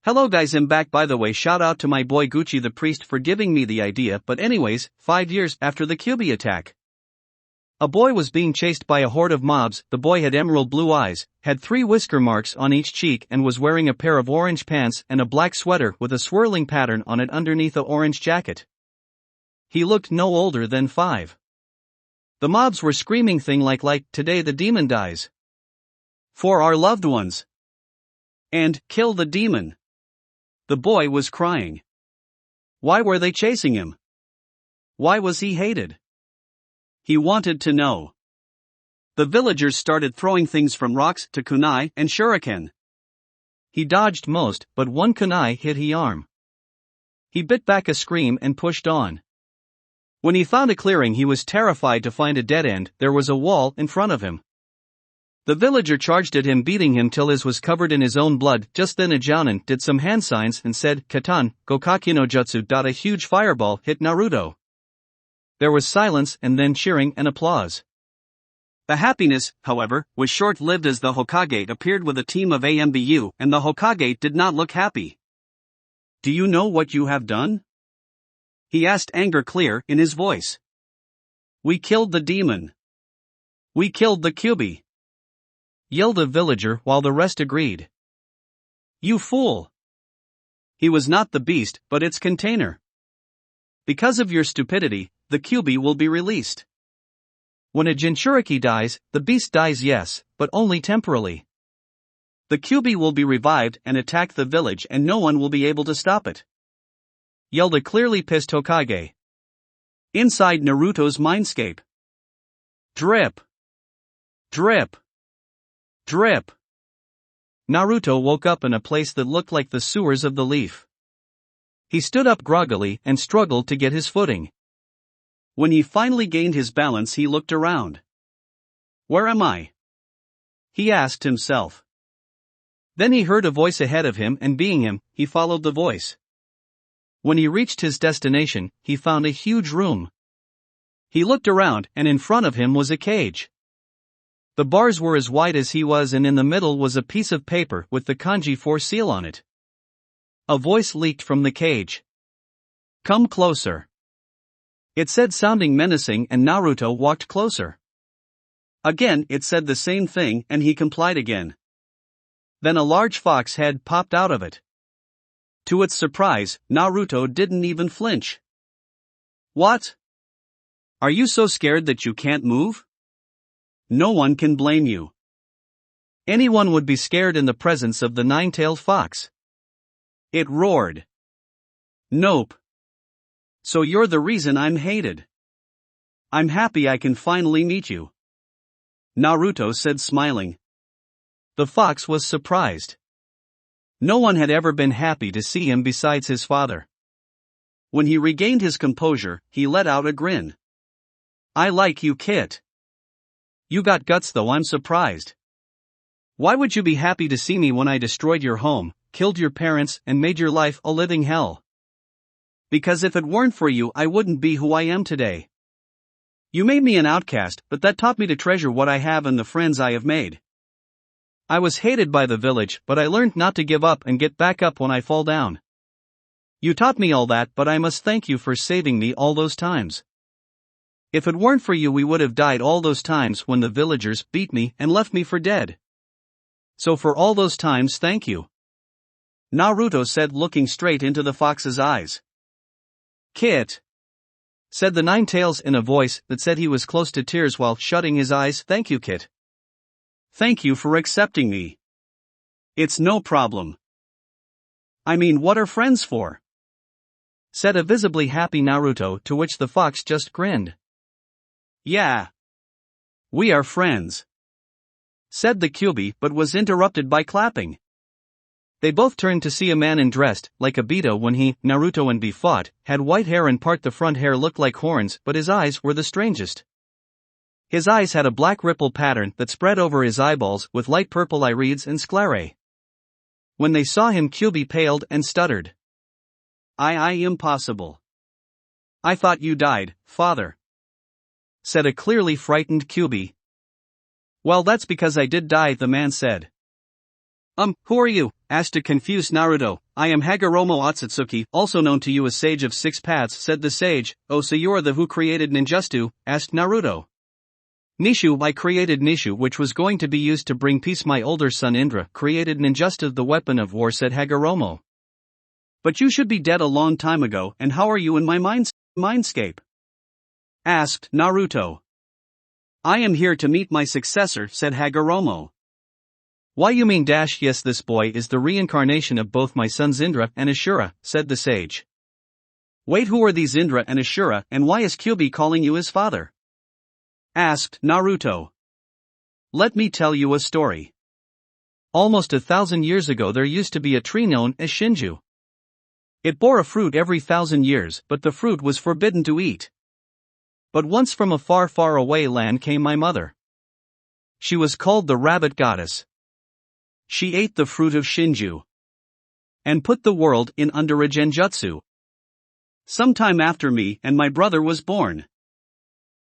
Hello guys, I'm back. By the way, shout out to my boy Gucci the priest for giving me the idea. But anyways, 5 years after the QB attack, a boy was being chased by a horde of mobs. The boy had emerald blue eyes, had 3 whisker marks on each cheek, and was wearing a pair of orange pants and a black sweater with a swirling pattern on it underneath a orange jacket. He looked no older than 5. The mobs were screaming things like, "Today the demon dies. For our loved ones." And, "Kill the demon." The boy was crying. Why were they chasing him? Why was he hated? He wanted to know. The villagers started throwing things from rocks to kunai and shuriken. He dodged most, but one kunai hit his arm. He bit back a scream and pushed on. When he found a clearing, he was terrified to find a dead end. There was a wall in front of him. The villager charged at him, beating him till his was covered in his own blood. Just then a jounin did some hand signs and said, "Katan, Gokaki no Jutsu." A huge fireball hit Naruto. There was silence and then cheering and applause. The happiness, however, was short-lived as the Hokage appeared with a team of AMBU, and the Hokage did not look happy. "Do you know what you have done?" he asked, anger clear in his voice. "We killed the demon. We killed the QB," yelled a villager while the rest agreed. "You fool! He was not the beast, but its container. Because of your stupidity, the QB will be released. When a Jinchuriki dies, the beast dies, yes, but only temporarily. The QB will be revived and attack the village, and no one will be able to stop it," yelled a clearly pissed Hokage. Inside Naruto's mindscape. Drip. Drip. Drip. Naruto woke up in a place that looked like the sewers of the leaf. He stood up groggily and struggled to get his footing. When he finally gained his balance, he looked around. "Where am I?" he asked himself. Then he heard a voice ahead of him, and being him, he followed the voice. When he reached his destination, he found a huge room. He looked around, and in front of him was a cage. The bars were as wide as he was, and in the middle was a piece of paper with the kanji 4 seal on it. A voice leaked from the cage. "Come closer," it said, sounding menacing, and Naruto walked closer. Again it said the same thing, and he complied again. Then a large fox head popped out of it. To its surprise, Naruto didn't even flinch. "What? Are you so scared that you can't move? No one can blame you. Anyone would be scared in the presence of the 9-tailed fox," it roared. "Nope. So you're the reason I'm hated. I'm happy I can finally meet you," Naruto said, smiling. The fox was surprised. No one had ever been happy to see him besides his father. When he regained his composure, he let out a grin. "I like you, Kit. You got guts, though. I'm surprised. Why would you be happy to see me when I destroyed your home, killed your parents, and made your life a living hell? Because if it weren't for you, I wouldn't be who I am today. You made me an outcast, but that taught me to treasure what I have and the friends I have made. I was hated by the village, but I learned not to give up and get back up when I fall down. You taught me all that, but I must thank you for saving me all those times. If it weren't for you, we would have died all those times when the villagers beat me and left me for dead. So for all those times, thank you," Naruto said, looking straight into the fox's eyes. "Kit," said the 9-tails in a voice that said he was close to tears while shutting his eyes. "Thank you, Kit. Thank you for accepting me. It's no problem. I mean, what are friends for?" said a visibly happy Naruto, to which the fox just grinned. "Yeah. We are friends," said the QB, but was interrupted by clapping. They both turned to see a man dressed like a Obito when he, Naruto and B fought, had white hair and part the front hair looked like horns, but his eyes were the strangest. His eyes had a black ripple pattern that spread over his eyeballs with light purple irides and sclerae. When they saw him, QB paled and stuttered. I impossible. I thought you died, father," said a clearly frightened QB. "Well, that's because I did die," the man said. Who are you?" asked a confused Naruto. I am Hagoromo Otsutsuki, also known to you as Sage of Six Paths, said the sage. Oh, so you are the who created ninjutsu? Asked Naruto. Nishu, I created Nishu, which was going to be used to bring peace. My older son Indra created ninjutsu, the weapon of war, said Hagoromo. But you should be dead a long time ago, and how are you in my mindscape? Asked Naruto. I am here to meet my successor, said Hagoromo. Why you mean yes, this boy is the reincarnation of both my sons Indra and Ashura, said the sage. Wait, who are these Indra and Ashura, and why is Kyuubi calling you his father? Asked Naruto. Let me tell you a story. Almost 1,000 years ago there used to be a tree known as Shinju. It bore a fruit every 1,000 years, but the fruit was forbidden to eat. But once from a far, far away land came my mother. She was called the rabbit goddess. She ate the fruit of Shinju and put the world in under a genjutsu. Sometime after me and my brother was born.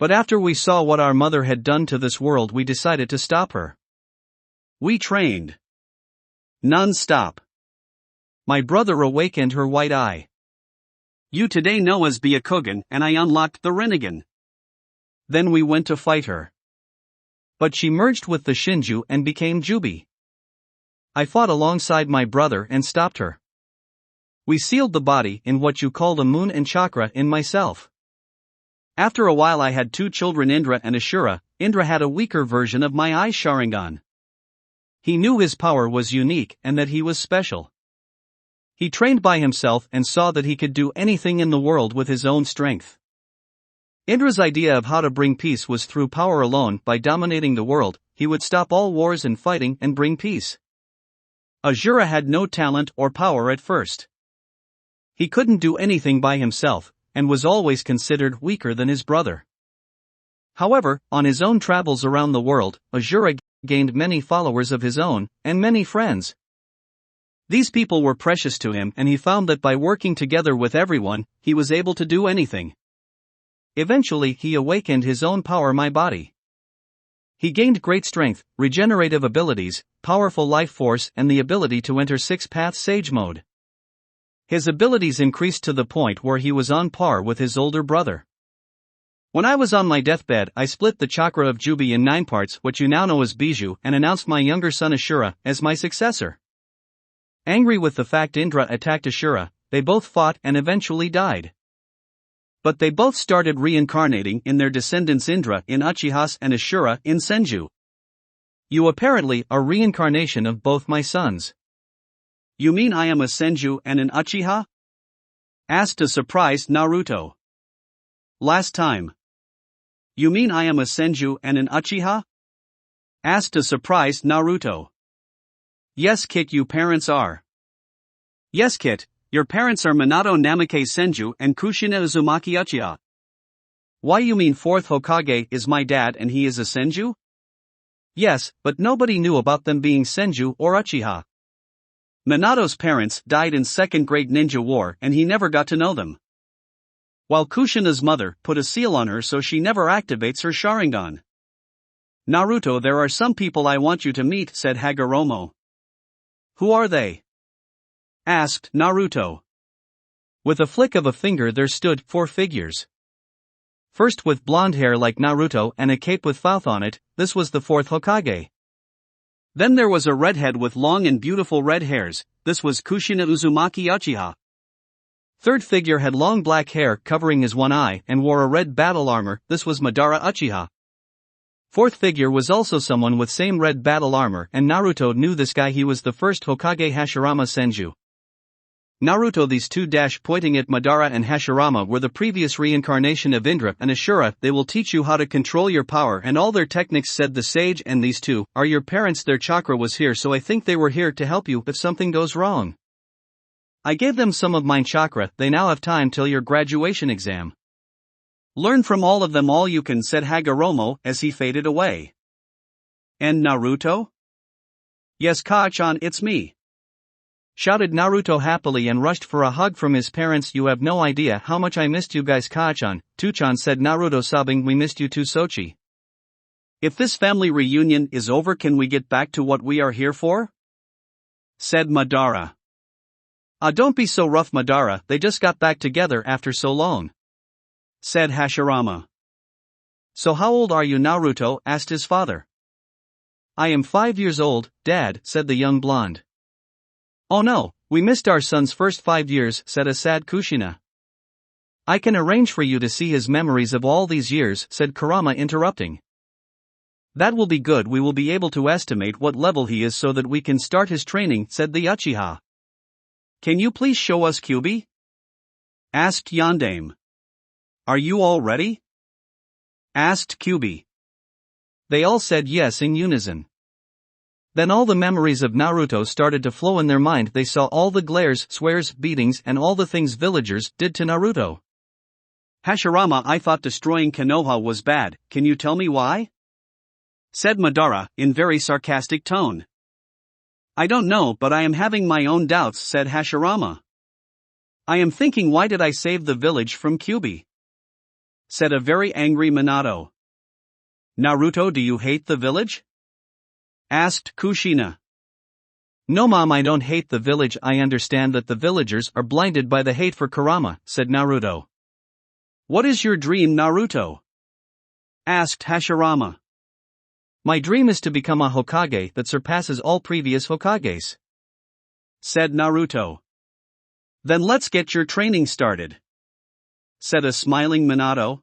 But after we saw what our mother had done to this world, we decided to stop her. We trained non-stop. My brother awakened her white eye. You today know as Byakugan, and I unlocked the Rinnegan. Then we went to fight her. But she merged with the Shinju and became Jubi. I fought alongside my brother and stopped her. We sealed the body in what you call the moon and chakra in myself. After a while I had two children, Indra and Ashura. Indra had a weaker version of my eye Sharingan. He knew his power was unique and that he was special. He trained by himself and saw that he could do anything in the world with his own strength. Indra's idea of how to bring peace was through power alone. By dominating the world, he would stop all wars and fighting and bring peace. Ashura had no talent or power at first. He couldn't do anything by himself, and was always considered weaker than his brother. However, on his own travels around the world, Ashura gained many followers of his own, and many friends. These people were precious to him, and he found that by working together with everyone, he was able to do anything. Eventually he awakened his own power, my body. He gained great strength, regenerative abilities, powerful life force, and the ability to enter six-path sage mode. His abilities increased to the point where he was on par with his older brother. When I was on my deathbed, I split the chakra of Jubi in 9 parts, what you now know as Biju, and announced my younger son Ashura as my successor. Angry with the fact Indra attacked Ashura, they both fought and eventually died. But they both started reincarnating in their descendants, Indra in Uchihas and Ashura in Senju. You apparently are reincarnation of both my sons. You mean I am a Senju and an Uchiha? Asked a surprised Naruto. Last time. You mean I am a Senju and an Uchiha? Asked a surprised Naruto. Yes, Kit, you parents are. Yes, Kit, your parents are Minato Namike Senju and Kushina Uzumaki Uchiha. Why, you mean 4th Hokage is my dad and he is a Senju? Yes, but nobody knew about them being Senju or Uchiha. Minato's parents died in 2nd Great Ninja War and he never got to know them. While Kushina's mother put a seal on her so she never activates her Sharingan. Naruto, there are some people I want you to meet, said Hagoromo. Who are they? Asked Naruto. With a flick of a finger there stood 4 figures. First, with blonde hair like Naruto and a cape with Fouth on it, this was the 4th Hokage. Then there was a redhead with long and beautiful red hairs, this was Kushina Uzumaki Uchiha. Third figure had long black hair covering his one eye and wore a red battle armor, this was Madara Uchiha. Fourth figure was also someone with same red battle armor, and Naruto knew this guy, he was the first Hokage Hashirama Senju. Naruto, these two pointing at Madara and Hashirama were the previous reincarnation of Indra and Ashura, they will teach you how to control your power and all their techniques, said the sage, and these two are your parents, their chakra was here so I think they were here to help you if something goes wrong. I gave them some of mine chakra, they now have time till your graduation exam. Learn from all of them all you can, said Hagoromo as he faded away. And Naruto? Yes, Kaa-chan, it's me. Shouted Naruto happily and rushed for a hug from his parents. You have no idea how much I missed you guys, Kaa-chan. Tuchan, said Naruto sobbing, we missed you too, Sochi. If this family reunion is over, can we get back to what we are here for? said Madara. Don't be so rough, Madara, they just got back together after so long, said Hashirama. So how old are you, Naruto? Asked his father. I am 5 years old, Dad, said the young blonde. Oh no, we missed our son's first 5 years, said a sad Kushina. I can arrange for you to see his memories of all these years, said Kurama, interrupting. That will be good, we will be able to estimate what level he is so that we can start his training, said the Uchiha. Can you please show us Kyuubi? Asked Yondaime. Are you all ready? Asked Kyuubi. They all said yes in unison. Then all the memories of Naruto started to flow in their mind. They saw all the glares, swears, beatings, and all the things villagers did to Naruto. Hashirama, I thought destroying Konoha was bad, can you tell me why? Said Madara, in very sarcastic tone. I don't know, but I am having my own doubts, said Hashirama. I am thinking, why did I save the village from Kyuubi? Said a very angry Minato. Naruto, do you hate the village? Asked Kushina. No mom, I don't hate the village, I understand that the villagers are blinded by the hate for Kurama, said Naruto. What is your dream, Naruto? Asked Hashirama. My dream is to become a Hokage that surpasses all previous Hokages, said Naruto. Then let's get your training started, said a smiling Minato.